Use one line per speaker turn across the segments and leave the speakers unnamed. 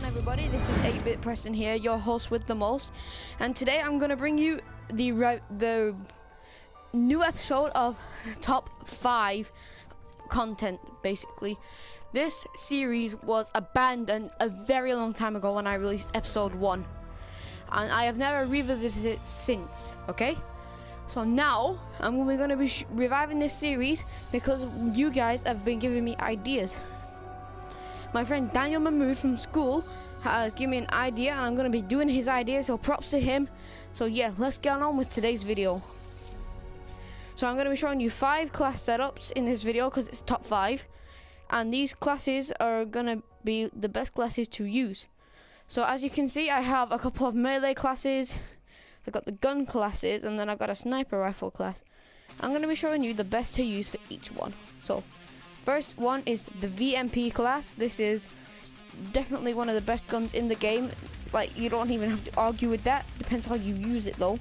everybody, this is 8-Bit Preston here, your host with the most, and today I'm going to bring you the new episode of Top 5 content, basically. This series was abandoned a very long time ago when I released episode 1, and I have never revisited it since, okay? So now, I'm going to be reviving this series because you guys have been giving me ideas. My friend Daniel Mehmood from school has given me an idea, and I'm going to be doing his idea, so props to him. So yeah, let's get on with today's video. So I'm going to be showing you 5 class setups in this video because it's top 5. And these classes are going to be the best classes to use. So as you can see, I have a couple of melee classes. I've got the gun classes, and then I've got a sniper rifle class. I'm going to be showing you the best to use for each one. So first one is the VMP class. This is definitely one of the best guns in the game. Like, you don't even have to argue with that. Depends how you use it though.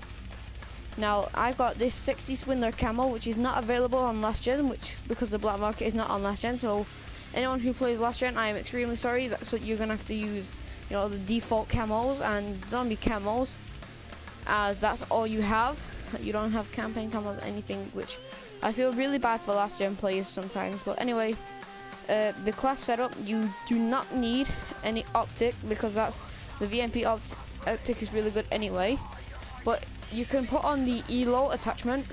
Now, I've got this 60 Swindler camo, which is not available on last gen, because the black market is not on last gen. So anyone who plays last gen, I am extremely sorry. That's what you're gonna have to use, you know, the default camos and zombie camos, as that's all you have. You don't have campaign camos or anything, which I feel really bad for last gen players sometimes. But anyway, the class setup, you do not need any optic, because that's the VMP optic is really good anyway. But you can put on the ELO attachment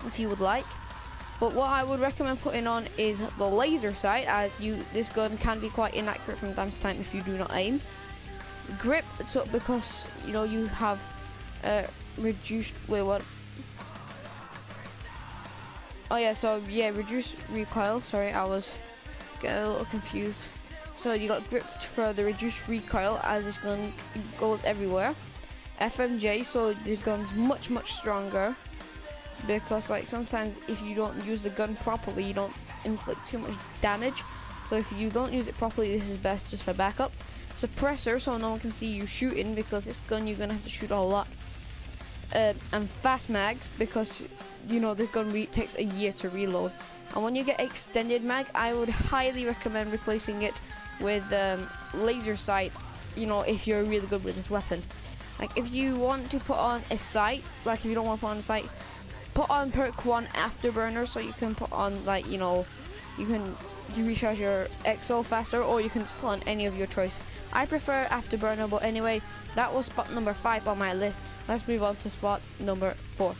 if you would like. But what I would recommend putting on is the laser sight, as this gun can be quite inaccurate from time to time if you do not aim. Grip, so because you know you have reduced reduced recoil. Sorry, I was getting a little confused. So you got grip for the reduced recoil, as this gun goes everywhere. FMJ, so the gun's much stronger, because like sometimes if you don't use the gun properly, you don't inflict too much damage. So if you don't use it properly, this is best just for backup. Suppressor, so no one can see you shooting, because this gun you're gonna have to shoot a lot. And fast mags, because you know this gun takes a year to reload. And when you get extended mag, I would highly recommend replacing it with laser sight, you know, if you're really good with this weapon. Like, if you want to put on a sight, like if you don't want to put on a sight, put on perk 1 afterburner, so you can put on, like, you know, you recharge your XO faster, or you can just put on any of your choice. I prefer afterburner, but anyway, that was spot number 5 on my list. Let's move on to spot number 4.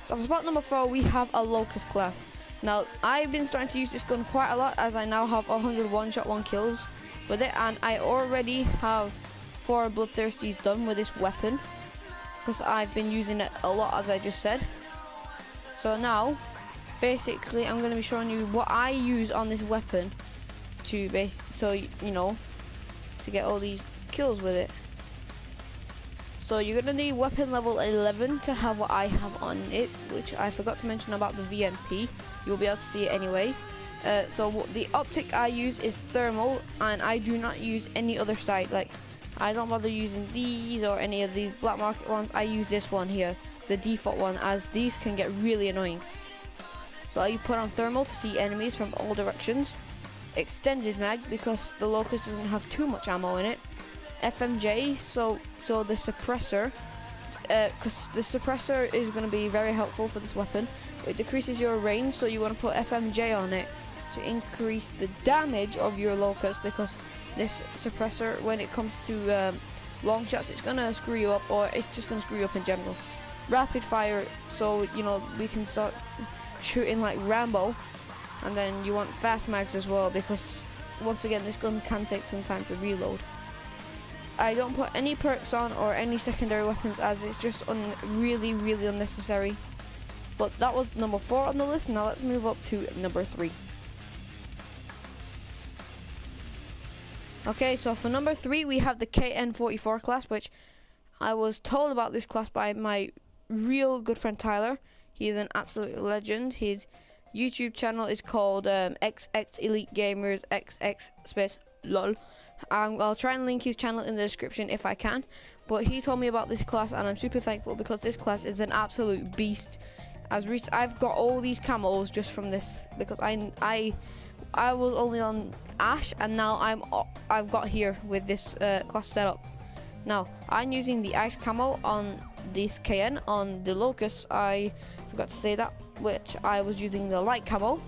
So for spot number 4, we have a Locus class. Now, I've been starting to use this gun quite a lot, as I now have 100 one-shot 1 kills with it, and I already have 4 bloodthirsties done with this weapon, because I've been using it a lot, as I just said. So now, basically, I'm going to be showing you what I use on this weapon to to get all these kills with it. So you're going to need weapon level 11 to have what I have on it, which I forgot to mention about the VMP. You'll be able to see it anyway. So the optic I use is thermal, and I do not use any other sight. Like, I don't bother using these or any of the black market ones. I use this one here, the default one, as these can get really annoying. So you put on thermal to see enemies from all directions. Extended mag, because the Locus doesn't have too much ammo in it. FMJ, so the suppressor, because the suppressor is going to be very helpful for this weapon. It decreases your range, so you want to put FMJ on it to increase the damage of your Locus, because this suppressor, when it comes to long shots, it's going to screw you up, or it's just going to screw you up in general. Rapid fire, so you know we can start shooting like Rambo. And then you want fast mags as well, because once again this gun can take some time to reload. I don't put any perks on or any secondary weapons, as it's just really unnecessary. But that was number 4 on the list. Now let's move up to number 3. Okay, so for number 3 we have the KN44 class, which I was told about this class by my real good friend Tyler. He is an absolute legend. His YouTube channel is called XX Elite Gamers XX space lol. I'll try and link his channel in the description if I can. But he told me about this class, and I'm super thankful, because this class is an absolute beast. I've got all these camos just from this because I was only on Ash, and now I've got here with this class setup. Now I'm using the ice camo on this KN. On the Locus, I forgot to say that, which I was using the light camo.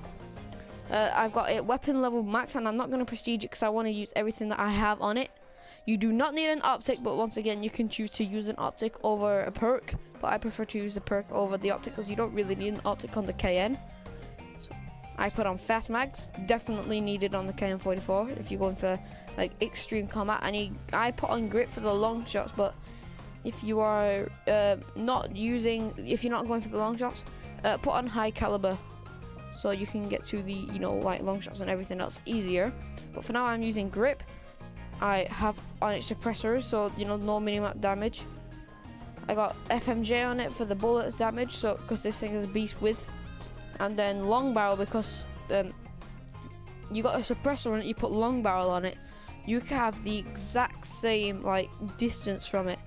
I've got it weapon level max, and I'm not going to prestige it because I want to use everything that I have on it. You do not need an optic, but once again, you can choose to use an optic over a perk. But I prefer to use the perk over the optic because you don't really need an optic on the KN. So I put on fast mags, definitely needed on the KN44 if you're going for like extreme combat. I put on grip for the long shots, but if you are if you're not going for the long shots, put on high caliber so you can get to the like long shots and everything else easier. But for now, I'm using grip. I have on it suppressors, so no minimap damage. I got FMJ on it for the bullets damage, so because this thing is a beast width, and then long barrel because you got a suppressor on it. You put long barrel on it, you can have the exact same like distance from it.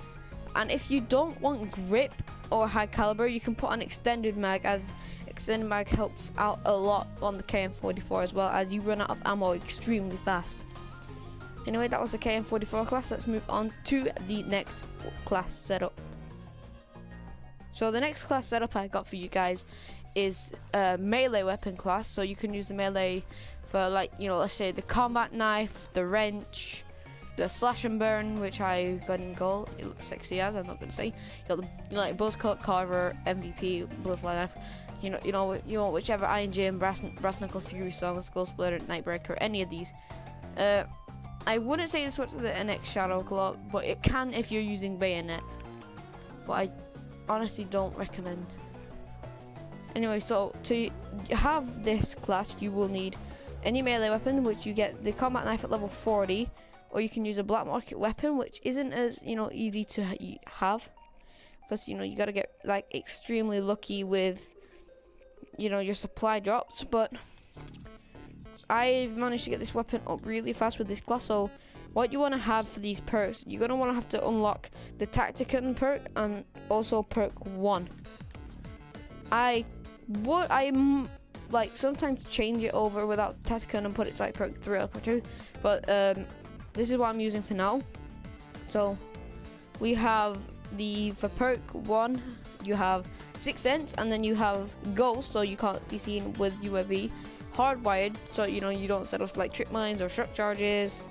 And if you don't want grip or high caliber, you can put on extended mag, as extended mag helps out a lot on the KN44 as well, as you run out of ammo extremely fast. Anyway, that was the KN44 class. Let's move on to the next class setup. So the next class setup I got for you guys is melee weapon class. So you can use the melee for like let's say the combat knife, the wrench, the slash and burn, which I got in gold. It looks sexy as I'm not gonna say. You got the like buzzcut, carver, MVP, butterfly knife. You know whichever INJ and brass knuckles, fury song, skull splitter, nightbreaker, any of these. I wouldn't say this works with the NX Shadow Claw, but it can if you're using bayonet. But I honestly don't recommend. Anyway, so to have this class, you will need any melee weapon, which you get the combat knife at level 40, or you can use a black market weapon, which isn't as easy to have, because you gotta get like extremely lucky with your supply drops. But I've managed to get this weapon up really fast with this class. So what you want to have for these perks, you're going to want to have to unlock the Tactican perk and also perk 1. I like sometimes change it over without Tactican and put it to like perk 3 or perk 2, but this is what I'm using for now. So we have for perk 1 you have 6 cents, and then you have ghost, so you can't be seen with UAV. Hardwired, so you don't set off like trip mines or shock charges.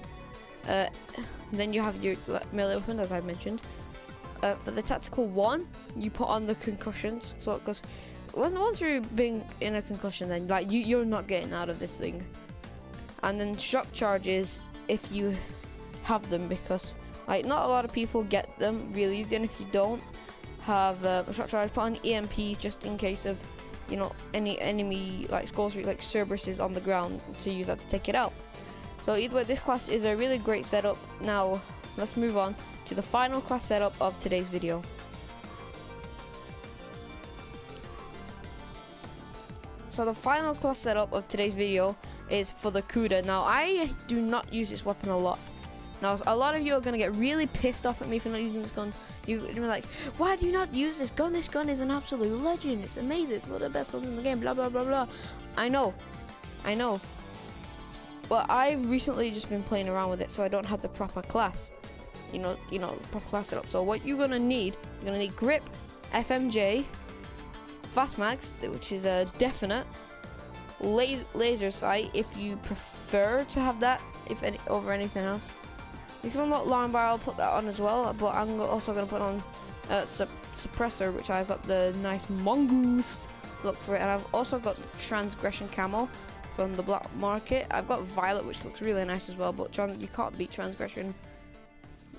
Then you have your melee weapon, as I mentioned. For the tactical 1, you put on the concussions. So because once you're being in a concussion, then like you're not getting out of this thing. And then shock charges if you have them, because like not a lot of people get them really easy. And if you don't have a shock charge, put on EMPs just in case of any enemy like Skull Street, like Cerberus on the ground, to use that to take it out. So either way, this class is a really great setup. Now let's move on to the final class setup of today's video. So the final class setup of today's video is for the CUDA. Now I do not use this weapon a lot. Now a lot of you are gonna get really pissed off at me for not using this gun. You're like, why do you not use this gun? This gun is an absolute legend. It's amazing. It's one of the best guns in the game. Blah blah blah blah. I know. But I've recently just been playing around with it, so I don't have the proper class. Proper class setup. So what you're gonna need grip, FMJ, fast mags, which is a definite, laser sight if you prefer to have that, over anything else. If you want long barrel, put that on as well, but I'm also going to put on suppressor, which I've got the nice mongoose look for it, and I've also got the transgression camo from the black market. I've got violet, which looks really nice as well, but you can't beat transgression,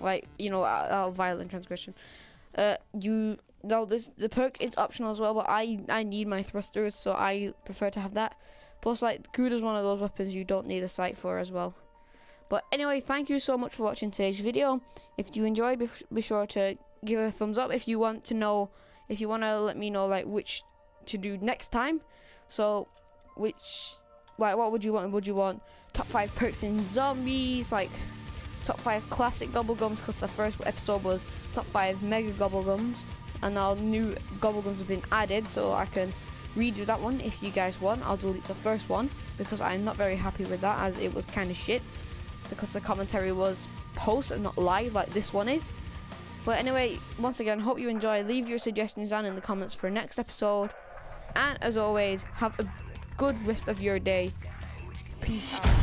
like violet and transgression. The perk is optional as well, but I need my thrusters, so I prefer to have that. Plus, like, CUDA is one of those weapons you don't need a sight for as well. But anyway, thank you so much for watching today's video. If you enjoyed, be sure to give it a thumbs up. If you want to let me know like which to do next time. So what would you want? Would you want top 5 perks in zombies, like top 5 classic gobblegums, because the first episode was top 5 mega gobblegums, and now new gobblegums have been added, so I can redo that one if you guys want. I'll delete the first one because I'm not very happy with that, as it was kind of shit because the commentary was post and not live like this one is. But anyway, once again, hope you enjoy. Leave your suggestions down in the comments for next episode, and as always, have a good rest of your day. Peace out.